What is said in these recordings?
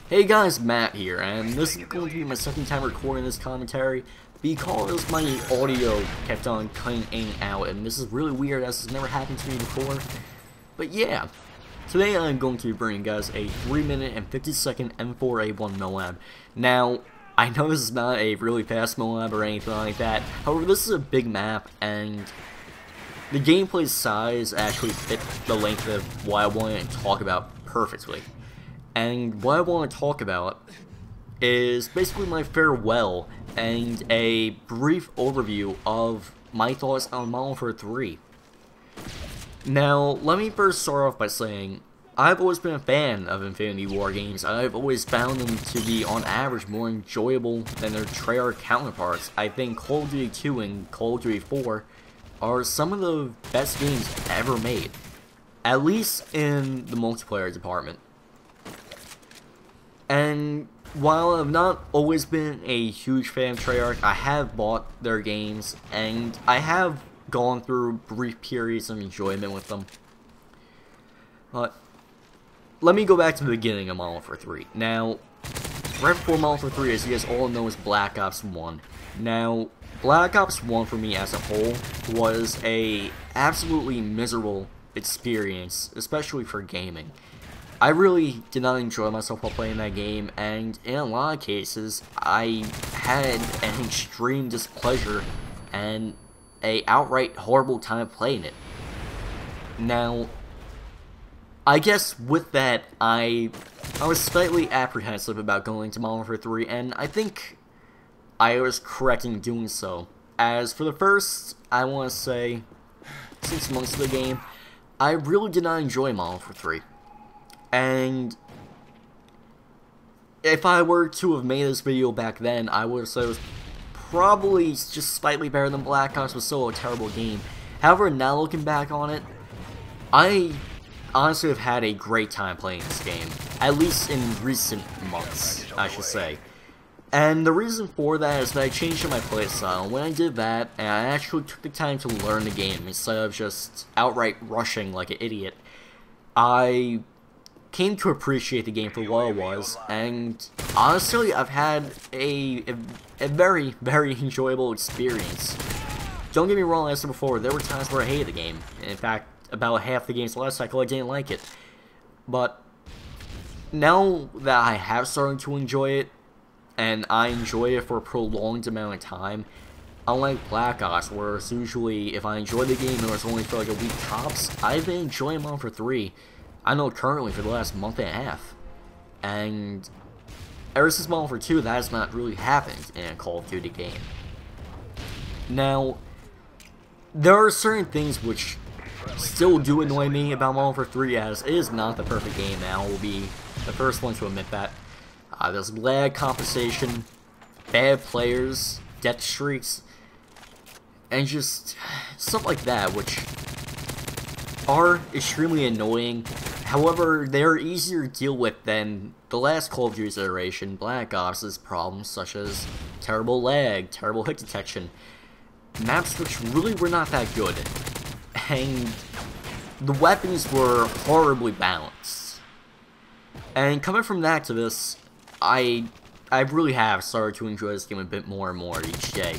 Hey guys, Matt here, and this is going to be my second time recording this commentary because my audio kept on cutting in and out, and this is really weird as it's never happened to me before. But yeah, today I'm going to be bringing you guys a 3-minute and 50-second M4A1 MOAB. Now, I know this is not a really fast MOAB or anything like that, however this is a big map, and the gameplay size actually fit the length of what I wanted to talk about perfectly. And what I want to talk about is basically my farewell and a brief overview of my thoughts on Modern Warfare 3. Now, let me first start off by saying, I've always been a fan of Infinity War games. I've always found them to be, on average, more enjoyable than their Treyarch counterparts. I think Call of Duty 2 and Call of Duty 4 are some of the best games ever made, at least in the multiplayer department. And while I've not always been a huge fan of Treyarch, I have bought their games, and I have gone through brief periods of enjoyment with them. But let me go back to the beginning of Modern Warfare 3. Now, right before Modern Warfare 3, as you guys all know, is Black Ops 1. Now, Black Ops 1 for me as a whole was a absolutely miserable experience, especially for gaming. I really did not enjoy myself while playing that game, and in a lot of cases, I had an extreme displeasure and a outright horrible time playing it. Now, I guess with that, I was slightly apprehensive about going to Modern Warfare 3, and I think I was correct in doing so. As for the first, I want to say, 6 months of the game, I really did not enjoy Modern Warfare 3. And if I were to have made this video back then, I would have said it was probably just slightly better than Black Ops, but still a terrible game. However, now looking back on it, I honestly have had a great time playing this game, at least in recent months, I should say. And the reason for that is that I changed my playstyle. When I did that, and I actually took the time to learn the game instead of just outright rushing like an idiot, I came to appreciate the game for what it was, and honestly, I've had a very, very enjoyable experience. Don't get me wrong, as I said before, there were times where I hated the game. In fact, about half the game's life cycle, I didn't like it. But now that I have started to enjoy it, and I enjoy it for a prolonged amount of time, unlike Black Ops, where it's usually, if I enjoy the game and it's only for like a week tops, I've been enjoying Modern Warfare 3. I know currently for the last month and a half, and ever since Modern Warfare 2, that has not really happened in a Call of Duty game. Now, there are certain things which still do annoy me about Modern Warfare 3, as it is not the perfect game, and I will be the first one to admit that. There's lag compensation, bad players, death streaks, and just stuff like that, which are extremely annoying. However, they're easier to deal with than the last Call of Duty iteration, Black Ops' problems such as terrible lag, terrible hit detection, maps which really were not that good, and the weapons were horribly balanced. And coming from that to this, I really have started to enjoy this game a bit more and more each day.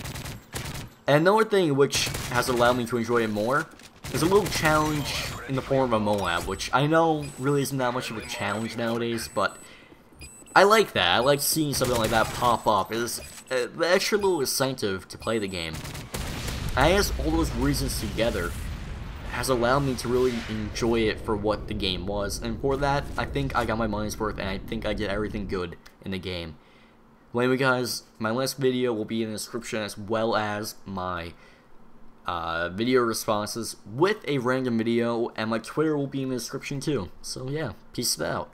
And another thing which has allowed me to enjoy it more is a little challenge in the form of a MOAB, which I know really isn't that much of a challenge nowadays, but I like that. I like seeing something like that pop up. It's the extra little incentive to play the game. I guess all those reasons together has allowed me to really enjoy it for what the game was, and for that, I think I got my money's worth, and I think I did everything good in the game. Well, anyway guys, my last video will be in the description, as well as my video responses with a random video, and my Twitter will be in the description too. So yeah, peace out.